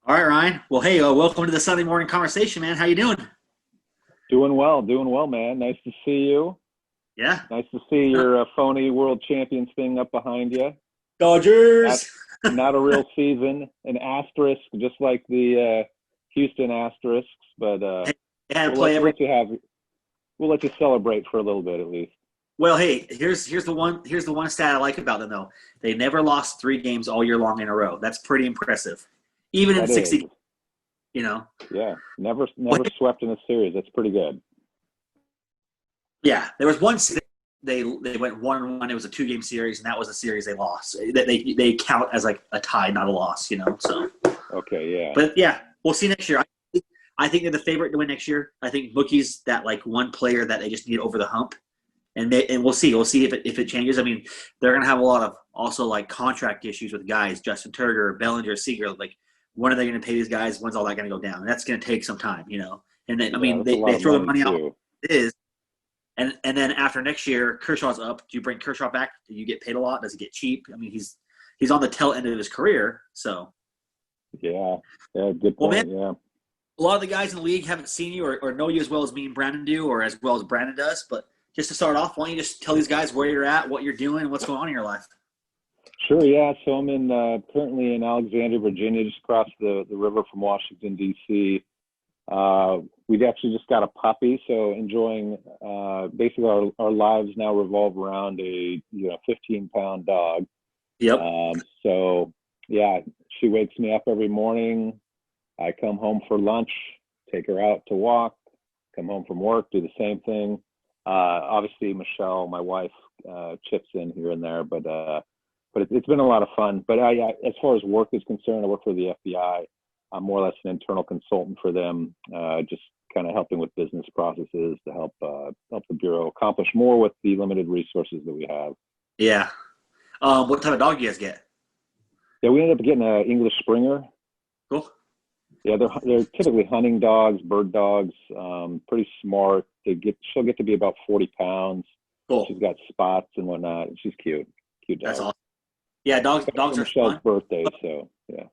All right, Ryan. Well, hey, welcome to the Sunday morning conversation, man. How you doing? Doing well, man. Nice to see you. Yeah. Nice to see your phony world champions thing up behind you. Not, Dodgers. not a real season, an asterisk, just like the Houston asterisks. But Hey, they had to we'll play let we'll every. let you have we'll let you celebrate for a little bit at least. Well, hey, here's the one stat I like about them though. They never lost 3 games all year long in a row. That's pretty impressive, even in That 60. is, You know. yeah. Never Well, never swept in a series. That's pretty good. yeah, there was one they went 1-1. It was a 2-game series, and that was a series they lost. They count as like a tie, not a loss. So. Okay, yeah. But yeah, we'll see next year. I think they're the favorite to win next year. I think Bookie's that like one player that they just need over the hump, and we'll see. We'll see if it changes. I mean, they're gonna have a lot of also like contract issues with guys, Justin Turner, Bellinger, Seager. Like, when are they gonna pay these guys? When's all that gonna go down? And that's gonna take some time. And then, I Yeah, mean, that's a they lot of throw the money money out. too. It is. And then after next year, Kershaw's up. Do you bring Kershaw back? Do you get paid a lot? Does he get cheap? I mean, he's on the tail end of his career. So, Yeah. Yeah, good well, man, point. Yeah. a lot of the guys in the league haven't seen you or know you as well as me and Brandon do, or as well as Brandon does. But just to start off, why don't you just tell these guys where you're at, what you're doing, and what's going on in your life? Sure, yeah. So I'm in currently in Alexandria, Virginia, just across the river from Washington, D.C. We actually just got a puppy, so enjoying basically our lives now revolve around a 15-pound dog. Yep. So yeah, she wakes me up every morning. I come home for lunch, take her out to walk, come home from work, do the same thing. Obviously, Michelle, my wife, chips in here and there, but it's been a lot of fun. But as far as work is concerned, I work for the FBI. I'm more or less an internal consultant for them, just kind of helping with business processes to help the bureau accomplish more with the limited resources that we have. Yeah. What type of dog do you guys get? Yeah, we ended up getting an English Springer. Cool. Yeah, they're typically hunting dogs, bird dogs, pretty smart. She'll get to be about 40 pounds. Cool. She's got spots and whatnot. She's cute That's dog. awesome. Yeah, dogs Got her dogs for are Michelle's fun. birthday, so yeah.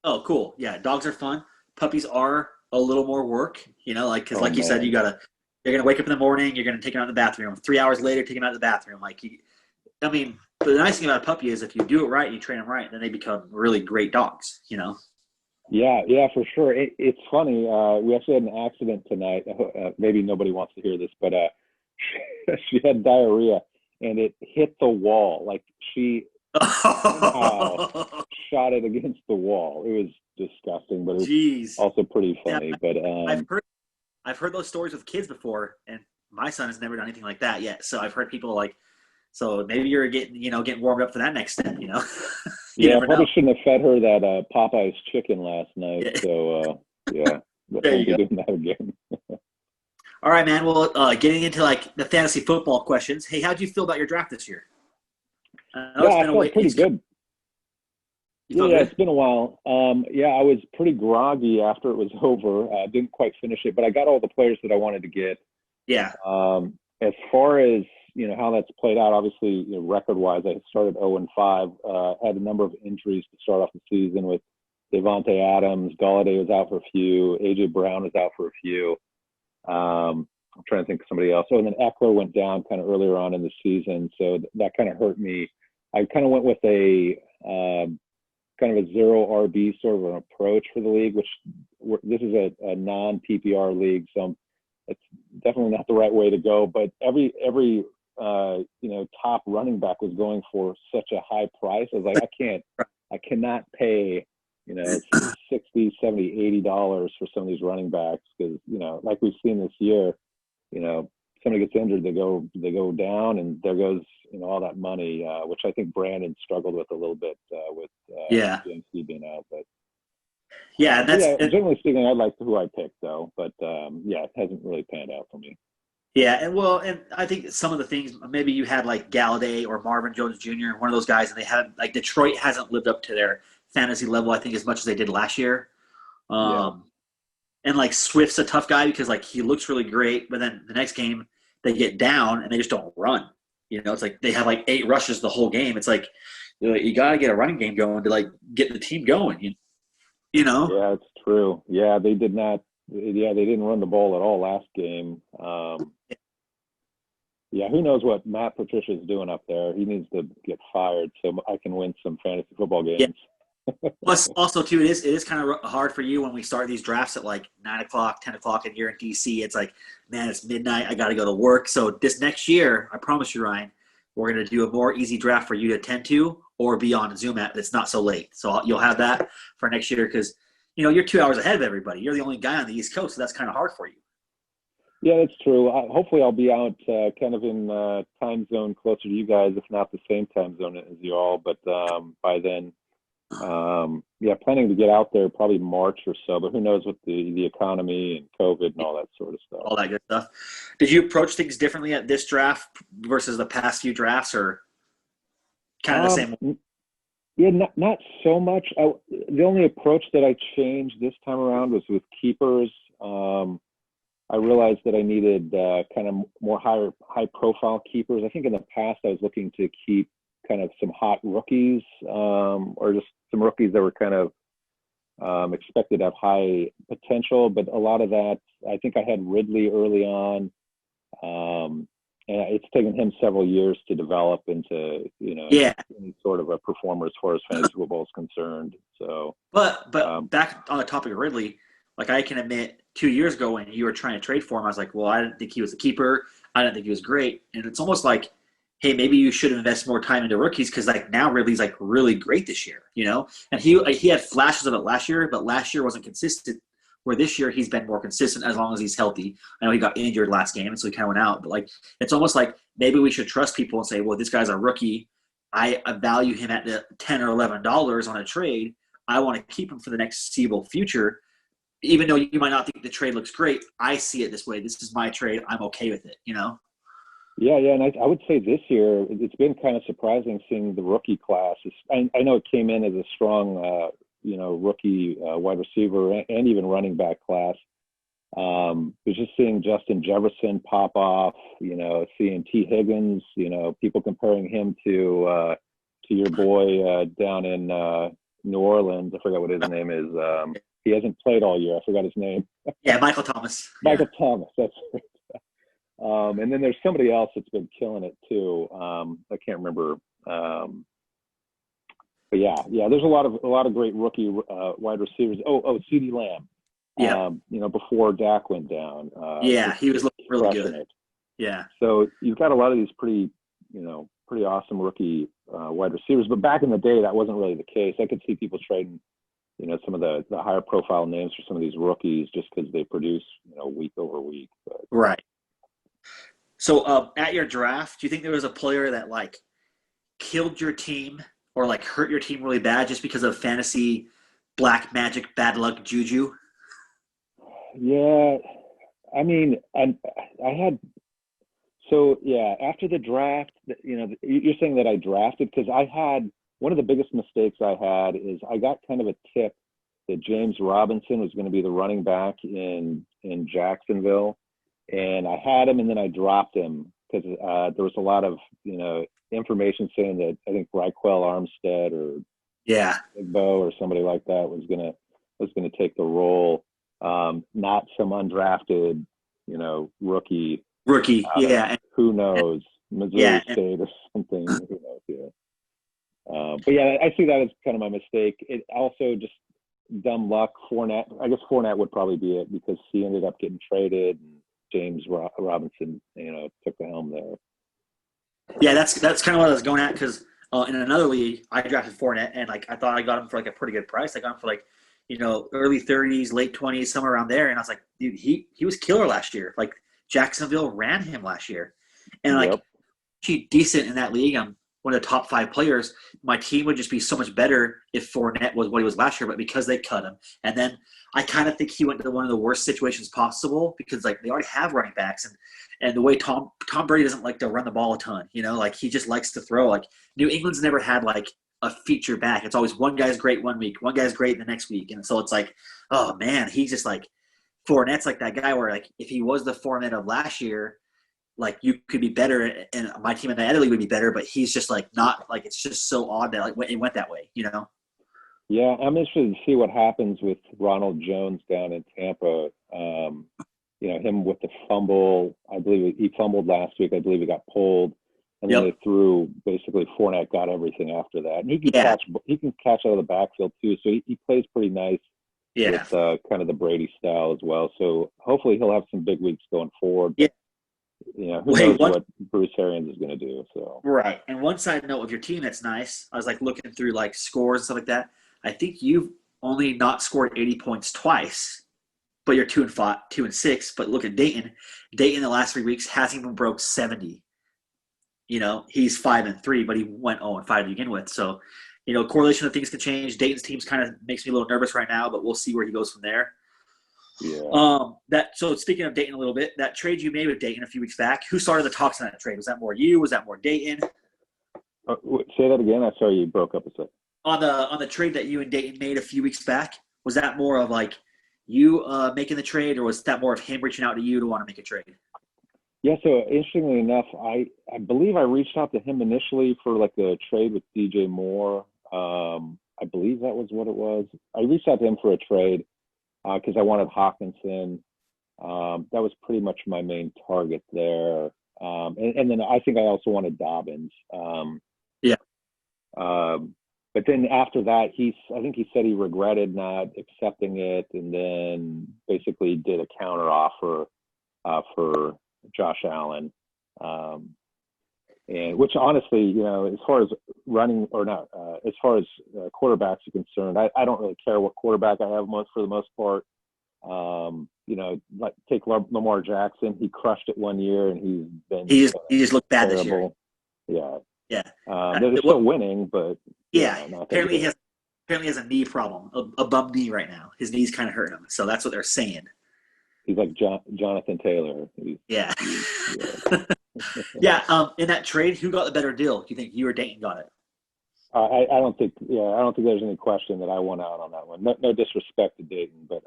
Oh, cool. Yeah, dogs are fun. Puppies are a little more work, like because Oh like you said, man, you're gonna wake up in the morning, you're gonna take them out in the bathroom. 3 hours later, take them out of the bathroom. I mean, but the nice thing about a puppy is if you do it right, you train them right, then they become really great dogs. yeah, for sure. It's funny. We actually had an accident tonight. Maybe nobody wants to hear this, but she had diarrhea and it hit the wall. Like she somehow shot it against the wall. It was disgusting, but it was Jeez. also pretty Yeah, funny. But I've heard I've heard those stories with kids before, and my son has never done anything like that yet. So I've heard people like, so maybe you're getting warmed up for that next step. You yeah, never probably know. shouldn't have fed her that Popeye's chicken last night. Yeah, So yeah, but there won't you be go. doing that again. All right, man. Well, getting into like the fantasy football questions. Hey, how do you feel about your draft this year? I know Yeah, it's I been a felt wait. pretty good. You Yeah, feel yeah, good? it's been a while. Yeah, I was pretty groggy after it was over. Didn't quite finish it, but I got all the players that I wanted to get. Yeah. As far as how that's played out, obviously, record-wise, I started 0-5. Had a number of injuries to start off the season with Devontae Adams, Galladay was out for a few, AJ Brown was out for a few. I'm trying to think of somebody else. Oh, and then Eckler went down kind of earlier on in the season, so that kind of hurt me. I kind of went with a kind of a zero RB sort of an approach for the league, which this is a non PPR league, so it's definitely not the right way to go. But every top running back was going for such a high price. I was like, I cannot pay 60, 70, $80 for some of these running backs because like we've seen this year, somebody gets injured, they go down, and there goes all that money, which I think Brandon struggled with a little bit with Yeah. GMC being out. Yeah. And But that's yeah, generally speaking, I like who I picked though. But yeah, it hasn't really panned out for me. yeah. And I think some of the things maybe you had like Galladay or Marvin Jones Jr. one of those guys, and they haven't like Detroit hasn't lived up to their fantasy level. I think as much as they did last year. Yeah, Um, and like Swift's a tough guy because like he looks really great, but then the next game they get down and they just don't run. It's like they have like 8 rushes the whole game. It's like you got to get a running game going to like get the team going. You know? Yeah, it's true. Yeah, they did not. Yeah, they didn't run the ball at all last game. Yeah, who knows what Matt Patricia is doing up there? He needs to get fired so I can win some fantasy football Yeah. games. Plus, also too, it is kind of hard for you when we start these drafts at like 9 o'clock, 10 o'clock, and you're in DC. It's like, man, it's midnight. I got to go to work. So this next year, I promise you, Ryan, we're gonna do a more easy draft for you to attend to or be on Zoom at. That's not so late. So you'll have that for next year because you're 2 hours ahead of everybody. You're the only guy on the East Coast, so that's kind of hard for you. Yeah, that's true. Hopefully, I'll be out kind of in time zone closer to you guys, if not the same time zone as you all. But by then, yeah, planning to get out there probably March or so. But who knows with the economy and COVID and all that sort of stuff. All that good stuff. Did you approach things differently at this draft versus the past few drafts, or kind of the same? Yeah, not so much. The only approach that I changed this time around was with keepers. I realized that I needed kind of more high profile keepers. I think in the past I was looking to keep kind of some hot rookies, or just some rookies that were kind of expected to have high potential. But a lot of that, I think I had Ridley early on, and it's taken him several years to develop into any sort of a performer as far as fantasy football is concerned. So, but back on the topic of Ridley, like I can admit, 2 years ago when you were trying to trade for him, I was like, well, I didn't think he was a keeper. I didn't think he was great. And it's almost like, hey, maybe you should invest more time into rookies because like now Ridley's like really great this year, And he had flashes of it last year, but last year wasn't consistent. Where this year he's been more consistent as long as he's healthy. I know he got injured last game, and so he kind of went out. But like it's almost like maybe we should trust people and say, well, this guy's a rookie. I value him at the $10 or $11 on a trade. I want to keep him for the next foreseeable future. Even though you might not think the trade looks great, I see it this way. This is my trade. I'm okay with it, Yeah, and I would say this year it's been kind of surprising seeing the rookie class. I know it came in as a strong, rookie wide receiver and even running back class. But just seeing Justin Jefferson pop off, seeing T. Higgins, people comparing him to your boy down in New Orleans. I forgot what his name is. He hasn't played all year. I forgot his name. Yeah, Michael Thomas. Michael Thomas. That's right. And then there's somebody else that's been killing it too. I can't remember. But yeah. There's a lot of great rookie wide receivers. CeeDee Lamb. Yeah. Before Dak went down. He was looking really good. It. Yeah. So you've got a lot of these pretty awesome rookie wide receivers. But back in the day, that wasn't really the case. I could see people trading, some of the higher profile names for some of these rookies just because they produce, week over week. But. Right. So at your draft, do you think there was a player that like killed your team or like hurt your team really bad just because of fantasy black magic, bad luck, juju? Yeah. I mean, I had – so, yeah, after the draft, you're saying that I drafted because I had – one of the biggest mistakes I had is I got kind of a tip that James Robinson was going to be the running back in Jacksonville. And I had him and then I dropped him because there was a lot of, information saying that I think Raquel Armstead or Big Bo or somebody like that was gonna take the role. Not some undrafted, rookie. Who knows? Missouri State or something. Who knows? Yeah. But yeah, I see that as kind of my mistake. It also just dumb luck. Fournette. I guess Fournette would probably be it because he ended up getting traded. And James Robinson, took the helm there. Yeah, that's kind of what I was going at because in another league, I drafted Fournette and like I thought I got him for like a pretty good price. I got him for like early 30s, late 20s, somewhere around there. And I was like, dude, he was killer last year. Like Jacksonville ran him last year, and like actually decent in that league. I'm one of the top 5 players. My team would just be so much better if Fournette was what he was last year, but because they cut him, and then I kind of think he went to one of the worst situations possible because like they already have running backs and the way Tom Brady doesn't like to run the ball a ton, like he just likes to throw. Like New England's never had like a feature back. It's always one guy's great one week, one guy's great the next week, and so it's like, oh man, he's just like Fournette's like that guy where like if he was the Fournette of last year, like you could be better and my team in the other league would be better, but he's just like not like it's just so odd that like it went that way, Yeah, Yeah, I'm interested to see what happens with Ronald Jones down in Tampa. Him with the fumble. I believe he fumbled last week. I believe he got pulled, and then Yep. they threw. Basically, Fournette got everything after that, and he can Yeah. catch. He can catch out of the backfield too. So he plays pretty nice Yeah. with kind of the Brady style as well. So hopefully he'll have some big weeks going forward. Yeah. But who Hey, knows what Bruce Arians is going to do? So right. And one side note of your team that's nice. I was like looking through like scores and stuff like that. I think you've only not scored 80 points twice, but you're 2-5, 2-6. But look at Dayton. Dayton in the last 3 weeks hasn't even broke 70. He's 5-3, but he went 0-5 to begin with. So, correlation of things can change. Dayton's team's kind of makes me a little nervous right now, but we'll see where he goes from there. yeah. So speaking of Dayton a little bit, that trade you made with Dayton a few weeks back, who started the talks on that trade? Was that more you? Was that more Dayton? Say that again. I'm sorry, you broke up a sec. On the trade that you and Dayton made a few weeks back, was that more of like you making the trade, or was that more of him reaching out to you to want to make a trade? Yeah, so interestingly enough, I believe I reached out to him initially for like a trade with DJ Moore. I believe that was what it was. I reached out to him for a trade because I wanted Hawkinson. That was pretty much my main target there. And then I think I also wanted Dobbins. Yeah. But then after that, I think he said he regretted not accepting it, and then basically did a counter offer for Josh Allen, and which honestly, as far as running or not, as far as quarterbacks are concerned, I don't really care what quarterback I have for the most part. Like take Lamar Jackson, he crushed it one year, and he's been He just looked bad terrible. this year. Yeah, Yeah. they're still winning, but yeah. not Apparently that he has a knee problem, a bum knee right now. His knee's kind of hurting him, so that's what they're saying. He's like Jonathan Taylor. Yeah. Yeah. Yeah. In that trade, who got the better deal? Do you think you or Dayton got it? I don't think there's any question that I won out on that one. No disrespect to Dayton, but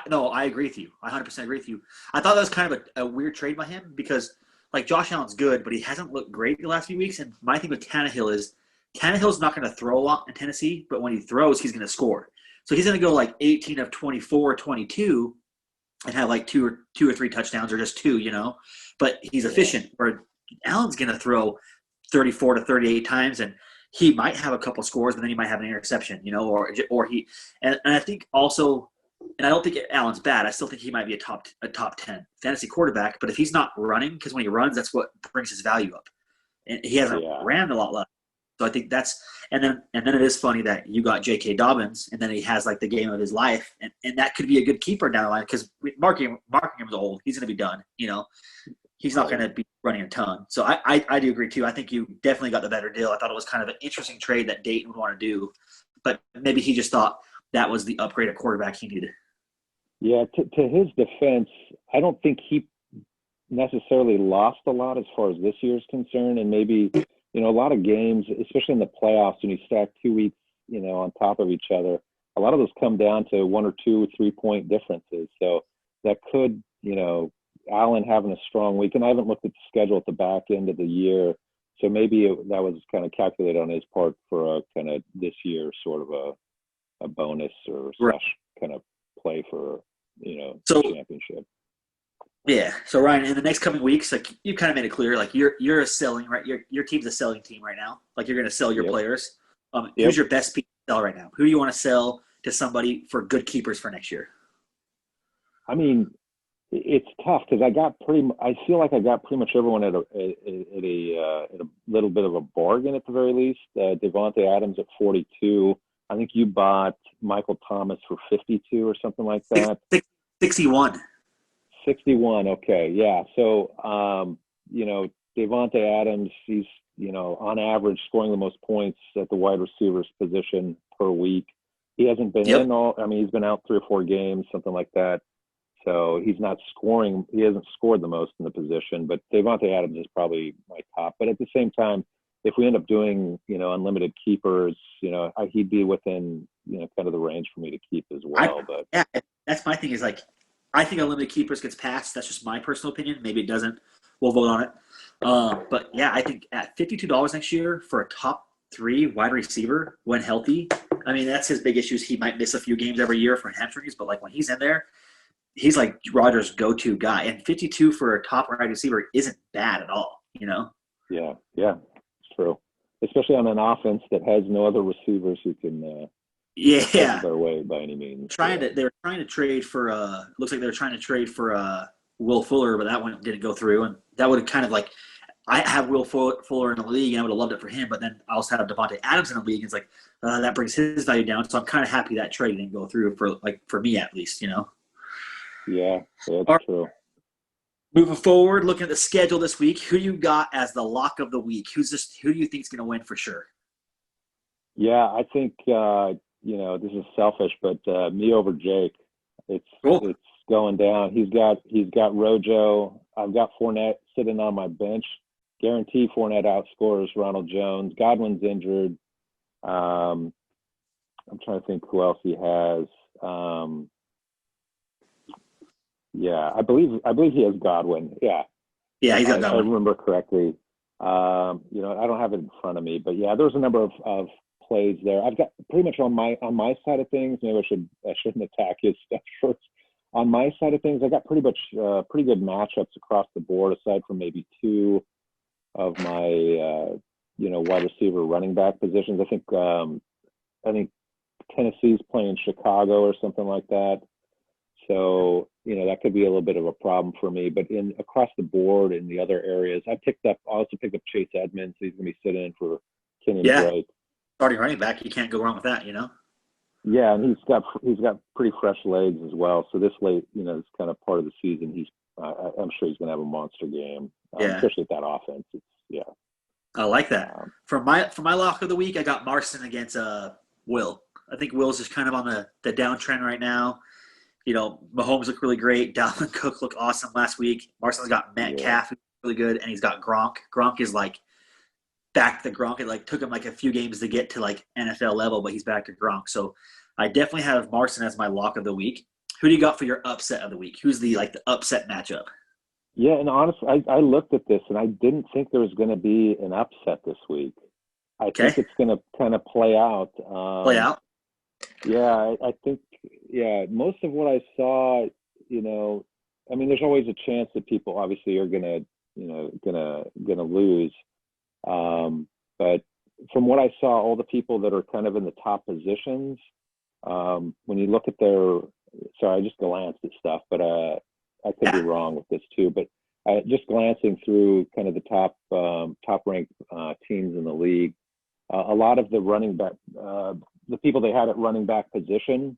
No, I agree with you. I 100% agree with you. I thought that was kind of a weird trade by him because like Josh Allen's good, but he hasn't looked great the last few weeks. And my thing with Tannehill is Tannehill's not going to throw a lot in Tennessee, but when he throws, he's going to score. So he's going to go like 18 of 24, 22 and have like two or three touchdowns or just two, but he's efficient. Where Allen's going to throw 34 to 38 times and he might have a couple scores, but then he might have an interception, or he and I think also, and I don't think Allen's bad. I still think he might be a top 10 fantasy quarterback. But if he's not running, because when he runs, that's what brings his value up, and he hasn't ran a lot left. So I think that's and then it is funny that you got J.K. Dobbins, and then he has like the game of his life, and that could be a good keeper down the line because marking him as old, he's going to be done. He's not going to be running a ton. So I do agree too. I think you definitely got the better deal. I thought it was kind of an interesting trade that Dayton would want to do, but maybe he just thought that was the upgrade at quarterback he needed. Yeah, to his defense, I don't think he necessarily lost a lot as far as this year's concerned, and maybe a lot of games, especially in the playoffs, when you stack 2 weeks, on top of each other, a lot of those come down to 1 or 2 or 3 point differences. So that could, Allen having a strong week, and I haven't looked at the schedule at the back end of the year, so maybe that was kind of calculated on his part for a kind of this year sort of a bonus or slash kind of play for championship. Yeah. So Ryan, in the next coming weeks, like you kind of made it clear, like you're a selling, right? Your team's a selling team right now. Like you're going to sell your players. Who's your best piece to sell right now? Who do you want to sell to somebody for good keepers for next year? I mean, it's tough because I feel like I got pretty much everyone at a little bit of a bargain at the very least. Devontae Adams at 42. I think you bought Michael Thomas for 52 or something like that. 61. 61. Okay. Yeah. So, Devontae Adams, he's, on average scoring the most points at the wide receivers position per week. He hasn't been he's been out 3 or 4 games, something like that. So he's not scoring. He hasn't scored the most in the position, but Devontae Adams is probably my top. But at the same time, if we end up doing, unlimited keepers, he'd be within, kind of the range for me to keep as well. That's my thing is like, I think unlimited keepers gets passed. That's just my personal opinion. Maybe it doesn't. We'll vote on it. But yeah, I think at $52 next year for a top 3 wide receiver when healthy, I mean, that's his big issue. Is he might miss a few games every year for hamstrings, but like when he's in there, he's like Rodgers' go-to guy. And 52 for a top wide receiver isn't bad at all. You know? Yeah, it's true. Especially on an offense that has no other receivers who can Yeah. their way by any means. They were trying to trade for looks like they were trying to trade for Will Fuller, but that one didn't go through, and that would have kind of like I have Will Fuller in the league, and I would have loved it for him, but then I also have Devontae Adams in the league, and it's like that brings his value down. So I'm kind of happy that trade didn't go through for me at least, you know. Yeah, that's true. Moving forward, looking at the schedule this week, who you got as the lock of the week? Who do you think is going to win for sure? Yeah, I think this is selfish, but me over Jake. It's going down. He's got Rojo. I've got Fournette sitting on my bench. Guarantee Fournette outscores Ronald Jones. Godwin's injured. I'm trying to think who else he has. I believe he has Godwin. Yeah, he's got Godwin. I remember correctly. I don't have it in front of me, but yeah, there's a number of plays there. I've got pretty much on my side of things. Maybe I shouldn't attack his stuff first. On my side of things, I got pretty much pretty good matchups across the board, aside from maybe two of my wide receiver, running back positions. I think Tennessee's playing Chicago or something like that. So, that could be a little bit of a problem for me. But across the board in the other areas, I also picked up Chase Edmonds. He's going to be sitting in for Kenyon Drake. Starting running back, you can't go wrong with that, Yeah, and he's got pretty fresh legs as well. So this late, it's kind of part of the season. I'm sure he's going to have a monster game, especially with that offense. I like that. For my lock of the week, I got Marston against Will. I think Will's just kind of on the downtrend right now. Mahomes looked really great. Dalvin Cook looked awesome last week. Marston's got Metcalf, who's really good, and he's got Gronk. Gronk is like back to Gronk. It took him a few games to get to NFL level, but he's back to Gronk. So I definitely have Marston as my lock of the week. Who do you got for your upset of the week? Who's the upset matchup? Yeah, and honestly, I looked at this and I didn't think there was going to be an upset this week. I think it's going to kind of play out. Yeah, I think. Yeah, most of what I saw, there's always a chance that people obviously are gonna lose. But from what I saw, all the people that are kind of in the top positions, when you look at I just glanced at stuff, but I could be wrong with this too. But just glancing through kind of the top ranked teams in the league, a lot of the running back, the people they had at running back position,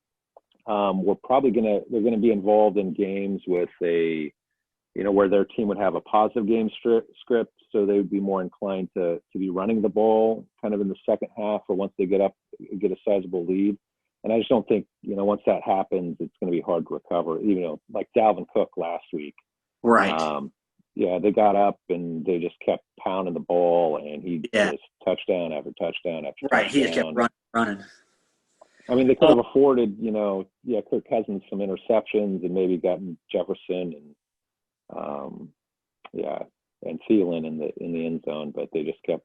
they're going to be involved in games with where their team would have a positive game script, so they would be more inclined to be running the ball kind of in the second half or once they get a sizable lead. And I just don't think, once that happens, it's going to be hard to recover. Like Dalvin Cook last week. Right. They got up and they just kept pounding the ball, and he just touchdown after touchdown after touchdown. Right, he just kept running. I mean, they could have afforded, Kirk Cousins some interceptions and maybe gotten Jefferson and Thielen in the end zone, but they just kept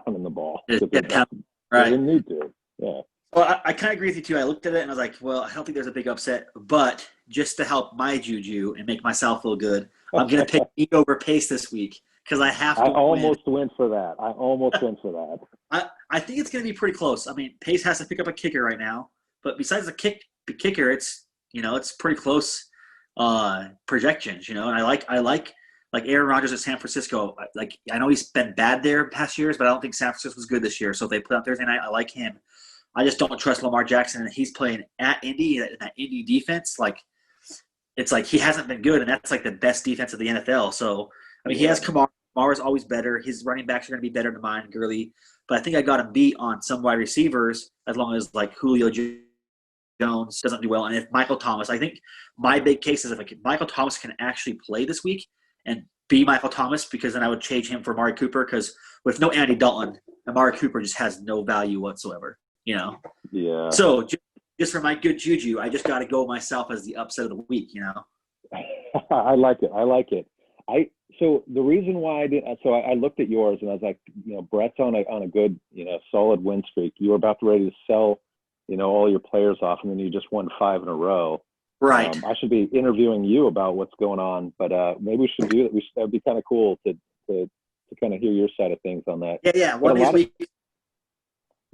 pounding the ball. They didn't need to. Yeah. Well, I kind of agree with you too. I looked at it and I was like, well, I don't think there's a big upset, but just to help my juju and make myself feel good, I'm going to pick E over Pace this week because I have to. I almost went for that. I think it's going to be pretty close. I mean, Pace has to pick up a kicker right now, but besides the kicker, it's it's pretty close projections. And I like Aaron Rodgers at San Francisco. I know he's been bad there past years, but I don't think San Francisco was good this year. So if they put out Thursday night, I like him. I just don't trust Lamar Jackson. He's playing at Indy, and that Indy defense, it's like he hasn't been good, and that's the best defense of the NFL. So, I mean, he has Kamara. Kamara's always better. His running backs are going to be better than mine, Gurley. But I think I got him beat on some wide receivers as long as, Julio Jones doesn't do well. And if Michael Thomas, I think my big case is if Michael Thomas can actually play this week and be Michael Thomas, because then I would change him for Amari Cooper, because with no Andy Dalton, Amari Cooper just has no value whatsoever. Yeah. So just for my good juju, I just got to go myself as the upset of the week. I like it. So the reason why I looked at yours and I was like, Brett's on a good, solid win streak. You were about ready to sell, all your players off, and then you just won 5 in a row. Right. I should be interviewing you about what's going on, but maybe we should do that. That'd be kind of cool to kind of hear your side of things on that. Yeah. One of these weeks.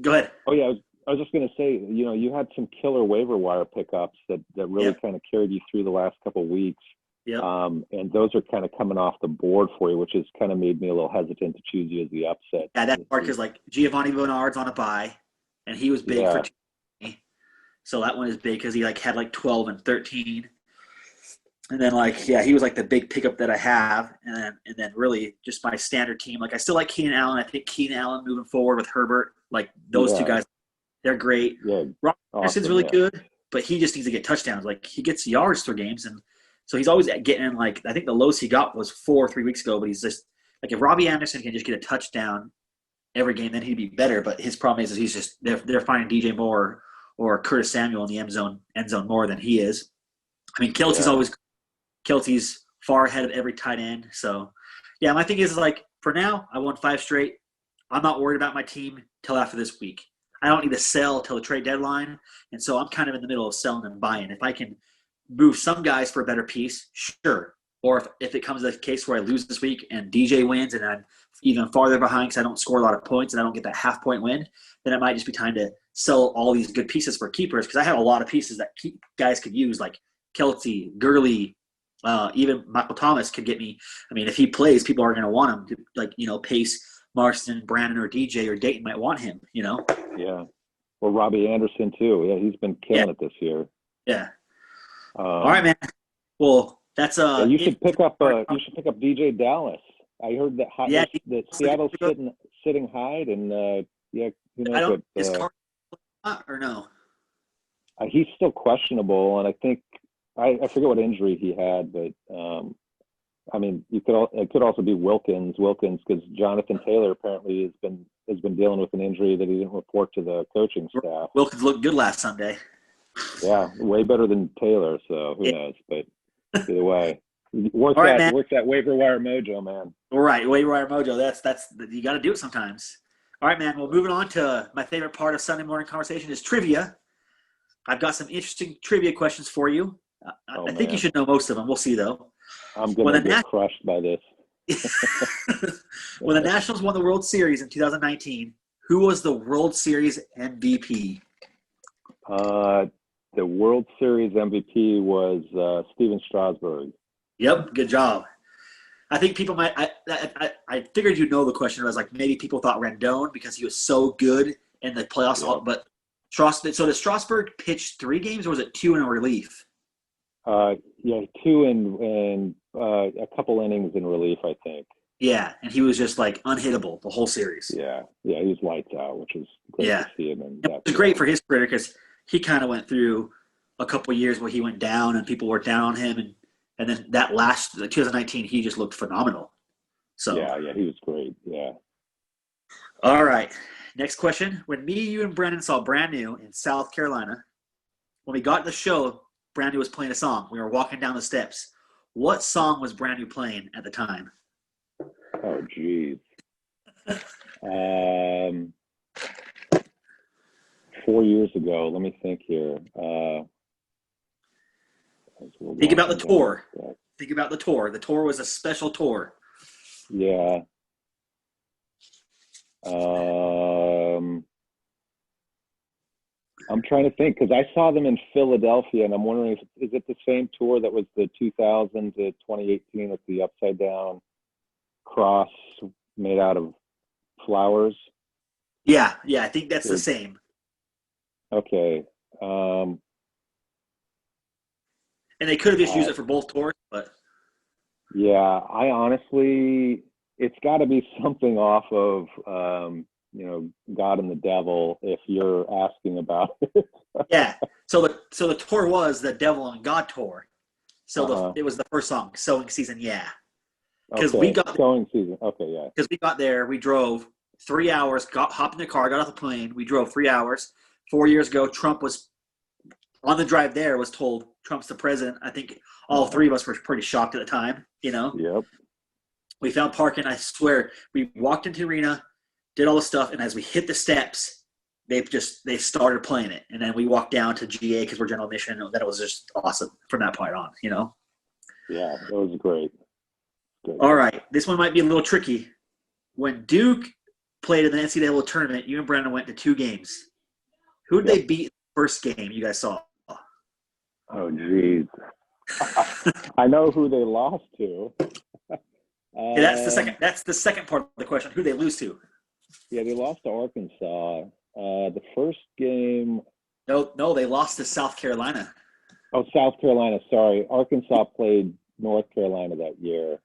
Go ahead. Oh yeah, I was just going to say, you had some killer waiver wire pickups that really kind of carried you through the last couple of weeks. Yep. And those are kind of coming off the board for you, which has kind of made me a little hesitant to choose you as the upset. Yeah, that part is like Giovanni Bernard's on a bye, and he was big for 2. So that one is big because he had 12 and 13. And then he was the big pickup that I have, and then really just my standard team. I still like Keenan Allen. I think Keenan Allen moving forward with Herbert, those two guys, they're great. Yeah, Rob Anderson's really good, but he just needs to get touchdowns. He gets yards through games, and so he's always getting in. I think the lowest he got was 4 3 weeks ago, but he's just if Robbie Anderson can just get a touchdown every game, then he'd be better. But his problem is he's just they're finding DJ Moore or Curtis Samuel in the end zone more than he is. I mean, Kelty's far ahead of every tight end. So, yeah, my thing is for now, I won 5 straight. I'm not worried about my team till after this week. I don't need to sell till the trade deadline, and so I'm kind of in the middle of selling and buying. If I can move some guys for a better piece, sure. Or if it comes to the case where I lose this week and DJ wins and I'm even farther behind because I don't score a lot of points and I don't get that half-point win, then it might just be time to sell all these good pieces for keepers because I have a lot of pieces that guys could use, like Kelty, Gurley, even Michael Thomas could get me. I mean, if he plays, people are going to want him to, Pace, Marston, Brandon, or DJ or Dayton might want him, Yeah. Well, Robbie Anderson, too. Yeah, he's been killing it this year. Yeah. All right, man. Well, that's you should pick up DJ Dallas. I heard that that Seattle's sitting Hyde, and who knows is Carter or no? He's still questionable, and I think I forget what injury he had, but I mean, it could also be Wilkins because Jonathan Taylor apparently has been dealing with an injury that he didn't report to the coaching staff. Wilkins looked good last Sunday. Yeah, way better than Taylor. So who knows? But either way, work that waiver wire mojo, man. All right, waiver wire mojo. That's you got to do it sometimes. All right, man. Well, moving on to my favorite part of Sunday morning conversation is trivia. I've got some interesting trivia questions for you. I think you should know most of them. We'll see, though. I'm going to get crushed by this. When the Nationals won the World Series in 2019, who was the World Series MVP? The World Series MVP was Steven Strasburg. Yep, good job. I think people might I figured you'd know the question. I was maybe people thought Rendon because he was so good in the playoffs. Yeah. But so did Strasburg pitch 3 games or was it 2 in a relief? 2 and a couple innings in relief, I think. Yeah, and he was just unhittable the whole series. Yeah, he was lights out, which was great to see him. And it was great for his career because he kind of went through a couple of years where he went down and people were down on him, and then that last 2019 he just looked phenomenal. So yeah, he was great. Yeah. All right, next question. When me, you, and Brandon saw Brand New in South Carolina, when we got to the show, Brand New was playing a song. We were walking down the steps. What song was Brand New playing at the time? Oh, geez. 4 years ago. Let me think here. Think about the tour. Think about the tour. The tour was a special tour. Yeah. I'm trying to think because I saw them in Philadelphia, and I'm wondering is it the same tour that was the 2000 to 2018 with the upside down cross made out of flowers? Yeah, I think that's the same. Okay. And they could have just used it for both tours, but yeah, I honestly, it's got to be something off of God and the Devil if you're asking about it. Yeah. So the tour was the Devil and God tour. So it was the first song, Sowing Season, yeah. Because we got Sowing Season. Okay, yeah. Because we got there, we drove 3 hours, hopped in the car, got off the plane. We drove 3 hours. 4 years ago, Trump was on the drive there. Was told Trump's the president. I think all 3 of us were pretty shocked at the time. Yep. We found parking. I swear, we walked into the arena, did all the stuff, and as we hit the steps, they started playing it, and then we walked down to GA because we're general admission, and then it was just awesome from that point on. Yeah, it was great. All right, this one might be a little tricky. When Duke played in the NCAA tournament, you and Brandon went to 2 games. Who did they beat in the first game you guys saw? Oh, geez. I know who they lost to. Yeah, that's the second part of the question. Who did they lose to? Yeah, they lost to Arkansas. The first game. No, they lost to South Carolina. Oh, South Carolina. Sorry, Arkansas played North Carolina that year.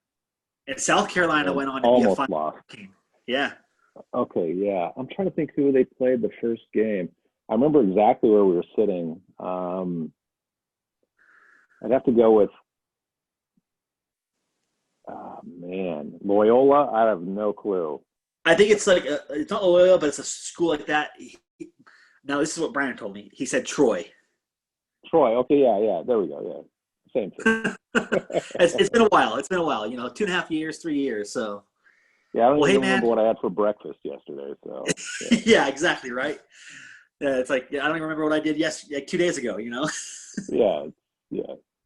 And South Carolina went on to be a final lost. team. Yeah. Okay, yeah. I'm trying to think who they played the first game. I remember exactly where we were sitting. I'd have to go with, Loyola. I have no clue. I think it's like it's not Loyola, but it's a school like that. Now, this is what Brian told me. He said Troy. Troy. Okay, yeah. There we go. Yeah, same thing. It's been a while. 2.5 years, 3 years. So. Yeah, I don't even remember what I had for breakfast yesterday. So. Yeah, yeah, exactly right. Yeah, it's like I don't even remember what I did 2 days ago. Yeah.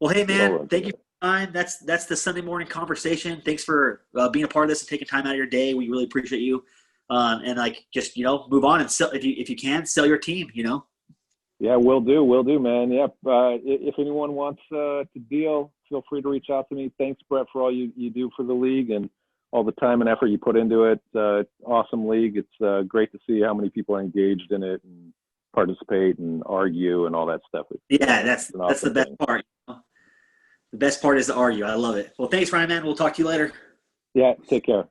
Well, hey man, thank you for your time. That's the Sunday morning conversation. Thanks for being a part of this and taking time out of your day. We really appreciate you. And just move on and sell if you can sell your team. Yeah, will do, man. Yep. If anyone wants to deal, feel free to reach out to me. Thanks, Brett, for all you do for the league and all the time and effort you put into it. Awesome league. It's great to see how many people are engaged in it and participate and argue and all that stuff. Yeah, that's the best part. The best part is to argue. I love it. Well, thanks, Ryan, man. We'll talk to you later. Yeah, take care.